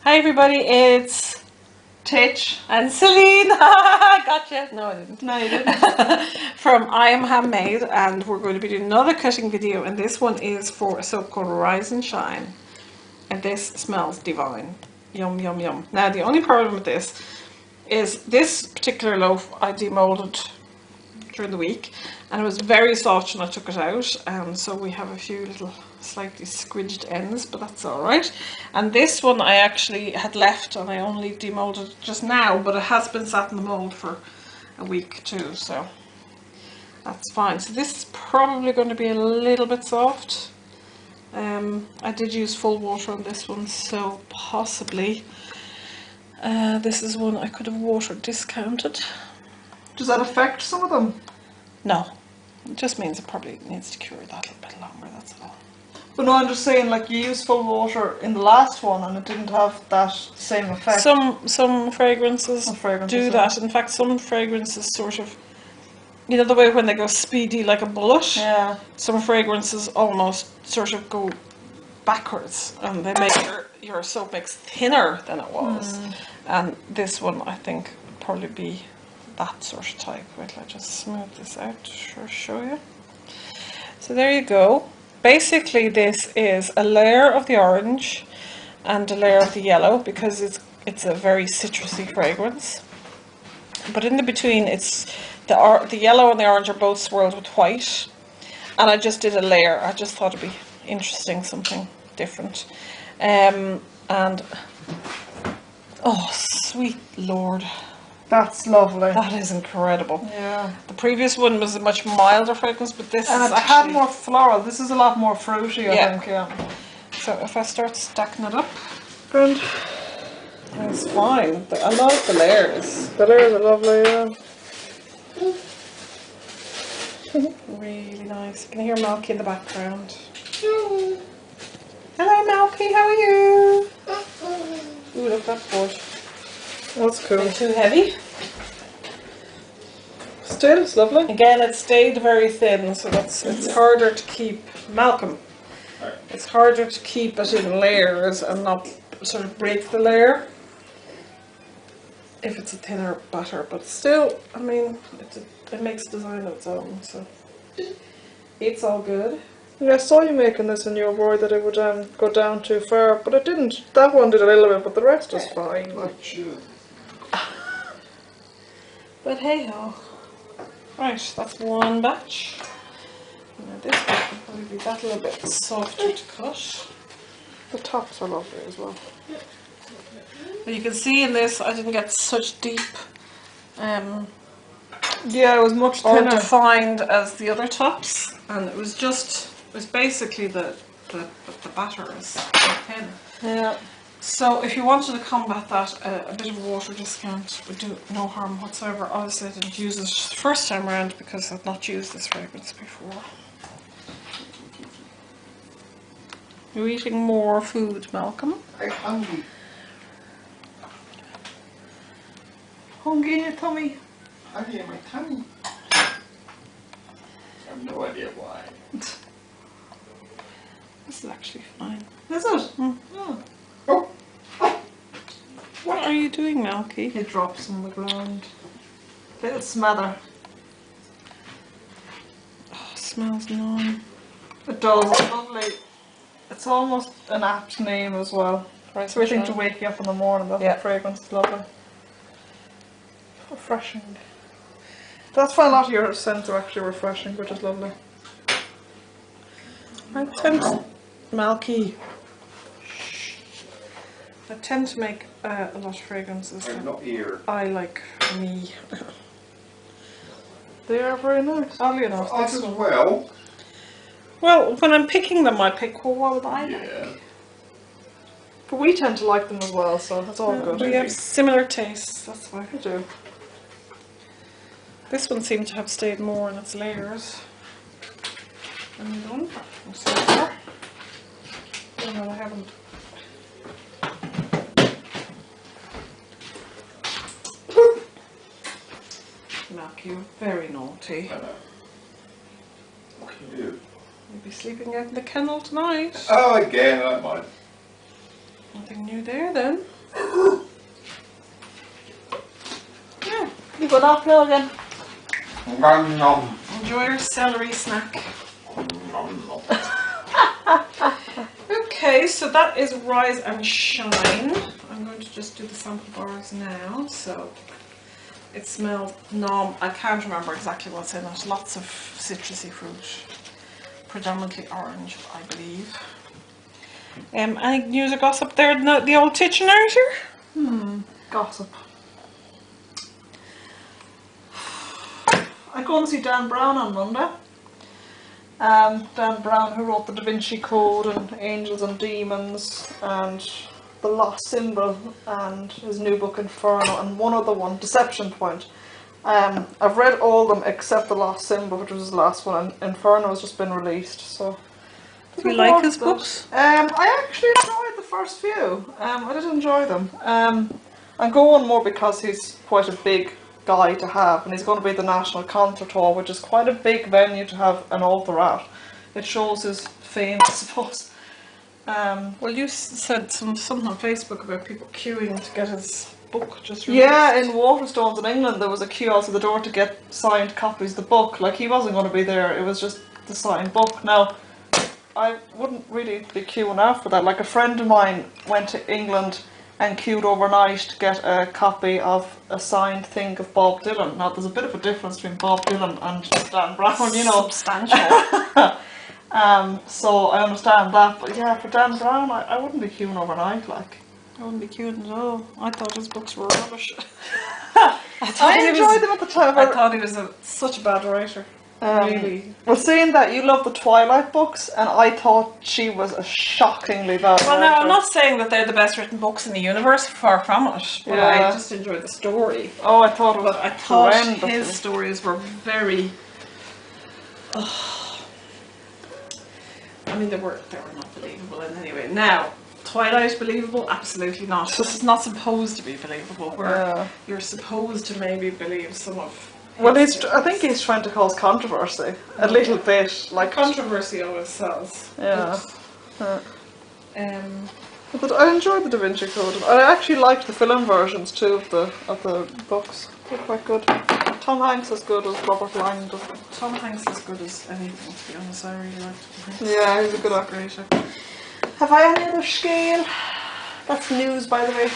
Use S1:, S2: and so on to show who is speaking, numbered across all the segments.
S1: Hi everybody, it's
S2: Titch.
S1: and Celine. Gotcha. No, I didn't.
S2: No, you didn't.
S1: From I Am Handmade, and we're going to be doing another cutting video, and this one is for a soap called Rise and Shine, and this smells divine. Yum yum yum. Now the only problem with this is this particular loaf I demolded during the week, and it was very soft when I took it out, and so we have a few little slightly squidged ends, but that's all right. And this one I actually had left, and I only demolded it just now, but it has been sat in the mold for a week too, so that's fine. So this is probably going to be a little bit soft. I did use full water on this one, so possibly this is one I could have water discounted.
S2: Does that affect some of them?
S1: No, it just means it probably needs to cure that a little bit longer, that's all.
S2: But no, I'm just saying, like, you used full water in the last one and it didn't have that same effect.
S1: Some fragrances do that. In fact, some fragrances sort of, you know, the way when they go speedy like a bullet.
S2: Yeah.
S1: Some fragrances almost sort of go backwards, and they make your soap mix thinner than it was. And this one, I think, would probably be that sort of type. Wait, let's just smooth this out to show you. So there you go. Basically, this is a layer of the orange and a layer of the yellow, because it's a very citrusy fragrance. But in the between, it's the yellow and the orange are both swirled with white, and I just did a layer. I just thought it'd be interesting, something different. And oh, sweet Lord.
S2: That's lovely.
S1: That is incredible.
S2: Yeah.
S1: The previous one was a much milder fragrance, but this
S2: and
S1: is
S2: it
S1: actually
S2: had more floral. This is a lot more fruity, I think, yeah.
S1: So if I start stacking it up,
S2: Good.
S1: it's fine. I love the layers.
S2: The layers are lovely, yeah.
S1: Really nice. You can hear Malky in the background. Hello Malky, how are you? Ooh, look, that's good.
S2: That's cool.
S1: Is it too heavy?
S2: Still, it's lovely.
S1: Again, it stayed very thin, so it's harder to keep. Malcolm, it's harder to keep it in layers and not sort of break the layer if it's a thinner batter. But still, I mean, it makes a design of its own, so it's all good.
S2: Yeah, I saw you making this and you were worried that it would go down too far, but it didn't. That one did a little bit, but the rest is fine.
S1: But hey ho. Right, that's one batch. Now this one will probably be that little bit softer to cut.
S2: The tops are lovely as well.
S1: But you can see in this I didn't get such deep
S2: yeah, it was much
S1: or
S2: thinner.
S1: defined as the other tops, and it was basically the batter is thin.
S2: Yeah.
S1: So if you wanted to combat that, a bit of water discount would do no harm whatsoever. Obviously I didn't use it the first time around because I've not used this fragrance before. You're eating more food, Malcolm?
S3: I'm hungry.
S2: Hungry in your tummy.
S3: Hungry in my tummy. I have no idea why.
S1: This is actually fine.
S2: Is it?
S3: Oh.
S1: What are you doing, Malky?
S2: It drops on the ground. Little smother.
S1: Oh, it smells nice.
S2: It does. It's lovely. It's almost an apt name as well.
S1: Rise
S2: So I think
S1: and
S2: to
S1: shine.
S2: wake you up in the morning, that fragrance is lovely. Refreshing. That's why a lot of your scents are actually refreshing, which is lovely.
S1: I tend to, Malky. I tend to make a lot of fragrances
S3: I'm
S1: that
S3: not here.
S1: I like for me.
S2: They are very nice.
S1: Oddly enough,
S3: Us
S1: this
S3: as
S1: one.
S3: well.
S1: Well, when I'm picking them, I pick, well, what would I like?
S3: Yeah.
S2: But we tend to like them as well, so that's all good.
S1: We have similar tastes, that's why.
S2: We do.
S1: This one seemed to have stayed more in its layers than the other one. So far. Oh, no, I haven't. Mark, you're very naughty.
S3: I know. What can you do?
S1: You'll be sleeping out in the kennel tonight.
S3: Oh, again, I don't mind.
S1: Nothing new there then.
S2: Good afternoon again.
S3: Nom nom.
S1: Enjoy your celery snack.
S3: Nom nom.
S1: Okay, so that is Rise and Shine. I'm going to just do the sample bars now. So it smells nom. I can't remember exactly what's in it. Lots of citrusy fruit, predominantly orange, I believe. Any news or gossip there? The old kitchen here?
S2: Gossip. I'm going to see Dan Brown on Monday. Dan Brown, who wrote the Da Vinci Code and Angels and Demons and The Lost Symbol and his new book Inferno and one other one, Deception Point. I've read all of them except The Lost Symbol, which was his last one, and Inferno has just been released. So,
S1: Do you like his books?
S2: I actually enjoyed the first few. I did enjoy them. I'm going more because he's quite a big guy to have, and he's going to be at the National Concert Hall, which is quite a big venue to have an author at. It shows his fame, I suppose.
S1: Well, you said something on Facebook about people queuing to get his book just released.
S2: Yeah, in Waterstones in England there was a queue outside the door to get signed copies of the book. Like, he wasn't going to be there, it was just the signed book. Now, I wouldn't really be queuing after that. Like, a friend of mine went to England and queued overnight to get a copy of a signed thing of Bob Dylan. Now, there's a bit of a difference between Bob Dylan and Dan Brown, you know.
S1: Substantial.
S2: So I understand that, but yeah, for Dan Brown, I wouldn't be queuing overnight, like.
S1: I wouldn't be queuing at all. I thought his books were rubbish.
S2: I enjoyed them at the time.
S1: I thought he was such a bad writer. Really.
S2: Well, seeing that you love the Twilight books, and I thought she was a shockingly bad
S1: Well,
S2: writer.
S1: now, I'm not saying that they're the best written books in the universe, far from it, but I
S2: Yeah.
S1: just enjoyed the story.
S2: Oh, I thought it was
S1: But I thought
S2: horrendous.
S1: his stories were very... I mean, they were not believable in any way. Now, Twilight believable? Absolutely not. This is not supposed to be believable, where you're supposed to maybe believe some of...
S2: Well, I think he's trying to cause controversy a little bit, like
S1: Controversy always sells.
S2: Yeah.
S1: But,
S2: But I enjoyed the Da Vinci Code. I actually liked the film versions too of the books. They're quite good. Tom Hanks is good as Robert Langdon.
S1: Tom Hanks is as good as anything, to be honest. I really liked him.
S2: Yeah, he's a good actor.
S1: Great actor.
S2: Have I any other scale? That's news, by the way,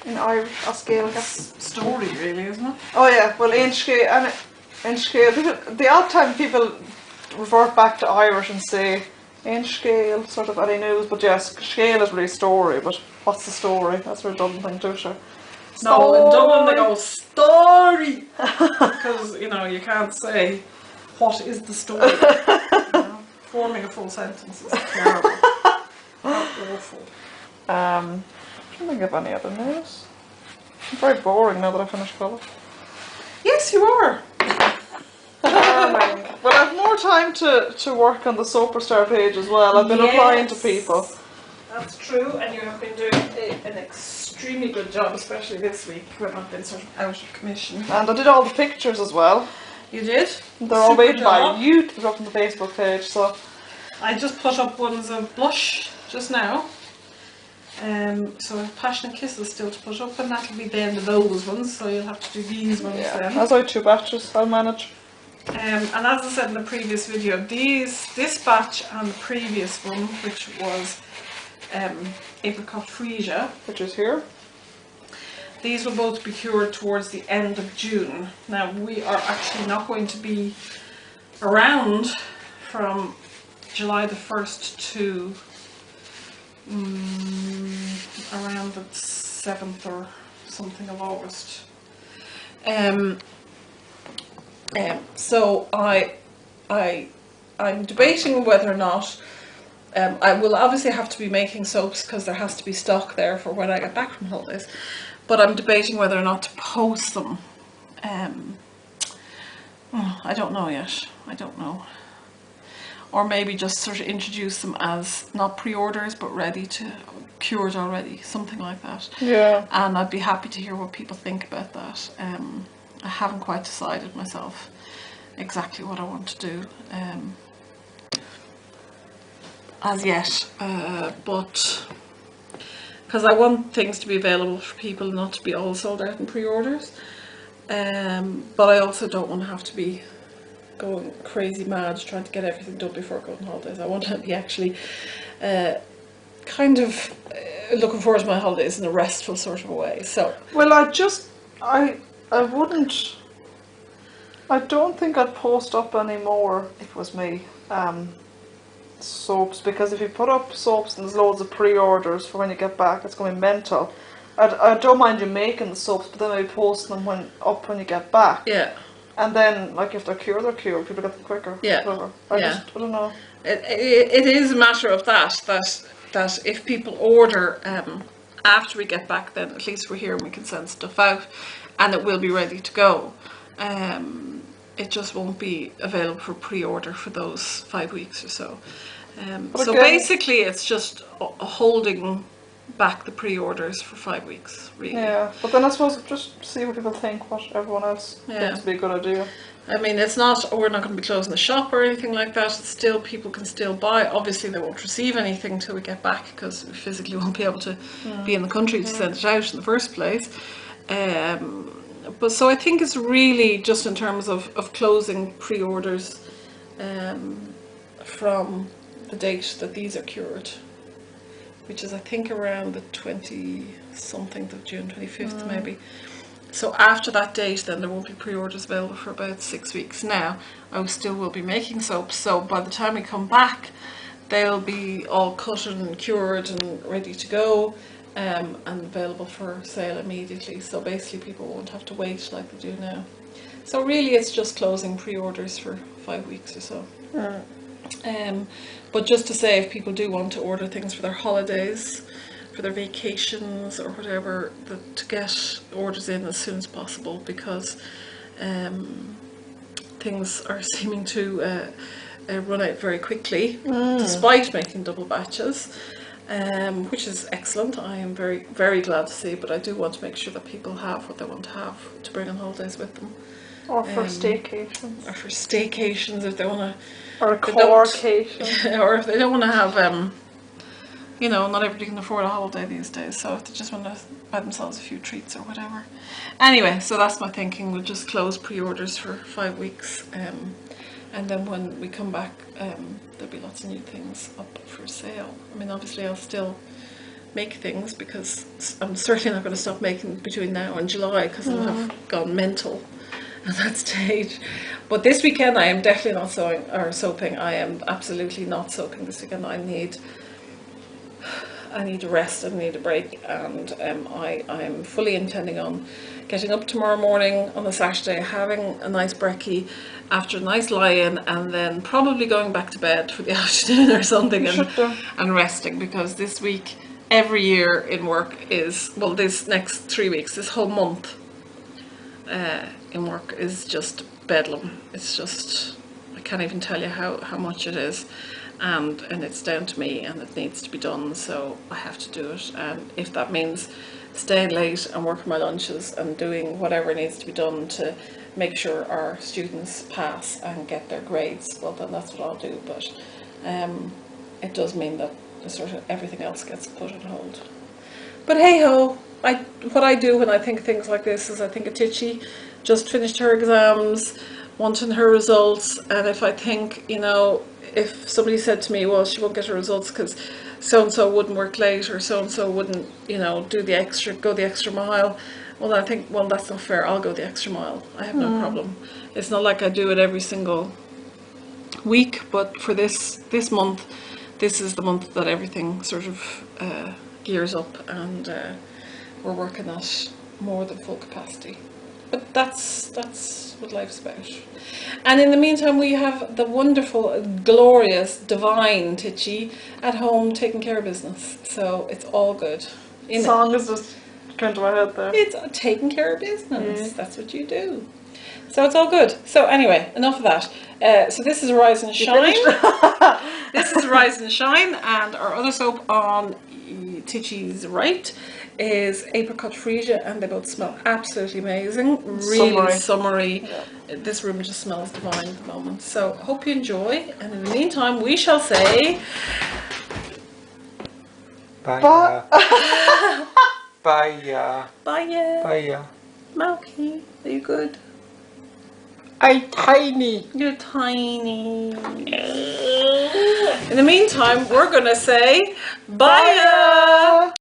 S2: in Irish. A scale, I guess.
S1: Story, really, isn't it?
S2: Oh yeah, well, in scale, the odd time people revert back to Irish and say in scale, sort of any news, but yes, scale is really story, but what's the story? That's a redundant thing too, sure.
S1: No, in Dublin they go story because you can't say what is the story. Forming a full sentence is terrible. Awful.
S2: I don't think of any other news. I'm very boring now that I finished college.
S1: Yes, you are.
S2: Well, I have more time to work on the Superstar page as well. I've been applying to people.
S1: That's true, and you have been doing an extremely good job, especially this week when I've been sort of out of commission.
S2: And I did all the pictures as well.
S1: You did?
S2: They're all
S1: Super
S2: waiting by
S1: job.
S2: you to put up on the Facebook page, so.
S1: I just put up ones of blush just now. So I have Passionate Kisses still to put up, and that'll be the end of those ones, so you'll have to do these ones then.
S2: That's only 2 batches, I'll manage.
S1: And as I said in the previous video, this batch and the previous one, which was apricot freesia,
S2: Which is here.
S1: these will both be cured towards the end of June. Now we are actually not going to be around from July the 1st to around the 7th or something of August. So I'm debating whether or not I will obviously have to be making soaps because there has to be stock there for when I get back from holidays, but I'm debating whether or not to post them. I don't know yet. I don't know. Or maybe just sort of introduce them as not pre-orders but ready to cured already, something like that.
S2: Yeah.
S1: And I'd be happy to hear what people think about that. I haven't quite decided myself exactly what I want to do as yet, but because I want things to be available for people, not to be all sold out in pre-orders. But I also don't want to have to be going crazy mad trying to get everything done before going on holidays. I want to be actually kind of looking forward to my holidays in a restful sort of a way. So,
S2: Well, I wouldn't. I don't think I'd post up anymore if it was me. Soaps, because if you put up soaps and there's loads of pre-orders for when you get back, it's going to be mental. I don't mind you making the soaps, but then maybe posting them when you get back.
S1: yeah.
S2: And then, like, if they're cured, they're cured. People get them quicker.
S1: Yeah.
S2: Whatever.
S1: Yeah.
S2: I don't know.
S1: It is a matter of that if people order after we get back, then at least we're here and we can send stuff out, and it will be ready to go. It just won't be available for pre-order for those 5 weeks or so. So
S2: again,
S1: basically, it's just holding back the pre-orders for 5 weeks, really.
S2: Yeah, but then I suppose just see what people think, what everyone else thinks would be a good idea.
S1: I mean, it's not, we're not going to be closing the shop or anything like that. It's still, people can still buy. Obviously, they won't receive anything till we get back because we physically won't be able to be in the country to send it out in the first place. But so I think it's really just in terms of closing pre-orders from the date that these are cured, which is I think around the 20-something of June, 25th maybe. So after that date, then there won't be pre-orders available for about 6 weeks. Now, I still will be making soaps, so by the time we come back, they'll be all cut and cured and ready to go, and available for sale immediately. So basically people won't have to wait like they do now. So really it's just closing pre-orders for 5 weeks or so. But just to say, if people do want to order things for their holidays, for their vacations or whatever, to get orders in as soon as possible, because things are seeming to run out very quickly, despite making double batches, which is excellent. I am very, very glad to see, but I do want to make sure that people have what they want to have to bring on holidays with them.
S2: Or for staycations.
S1: Or for staycations, if they want to.
S2: Or a car-cation.
S1: Or if they don't want to have, you know, not everybody can afford a holiday these days, so if they just want to buy themselves a few treats or whatever. Anyway, so that's my thinking. We'll just close pre-orders for 5 weeks, and then when we come back, there'll be lots of new things up for sale. I mean, obviously I'll still make things, because I'm certainly not going to stop making between now and July, because I'll have gone mental at that stage. But this weekend I am definitely not soaping. I am absolutely not soaping this weekend. I need a rest, I need a break, and I am fully intending on getting up tomorrow morning on a Saturday, having a nice brekkie after a nice lie-in, and then probably going back to bed for the afternoon or something, and resting, because this week, every year in work is, well, this next 3 weeks, this whole month in work is just bedlam. It's just, I can't even tell you how much it is. And it's down to me, and it needs to be done, so I have to do it. And if that means staying late and working my lunches and doing whatever needs to be done to make sure our students pass and get their grades, well, then that's what I'll do. But it does mean that sort of everything else gets put on hold. But hey ho, what I do when I think things like this is I think of Titchy, just finished her exams, wanting her results, and if I think, you know, if somebody said to me, well, she won't get her results because so-and-so wouldn't work late, or so-and-so wouldn't, you know, go the extra mile, well, I think, well, that's not fair. I'll go the extra mile. I have no problem. It's not like I do it every single week, but for this month, this is the month that everything sort of gears up, and we're working at more than full capacity. But that's what life's about. And in the meantime, we have the wonderful, glorious, divine Titchy at home taking care of business. So it's all good.
S2: The song is just going to my head there.
S1: It's taking care of business. That's what you do. So it's all good. So anyway, enough of that. So this is Rise and Shine. This is Rise and Shine, and our other soap on Titchy's right is Apricot Freesia, and they both smell absolutely amazing. Really summery. Yeah. This room just smells divine at the moment. So hope you enjoy, and in the meantime we shall say
S3: bye. Bye.
S1: Bye.
S3: Bye.
S1: Milky, are you good?
S3: I'm tiny.
S1: You're tiny. In the meantime, we're gonna say bye.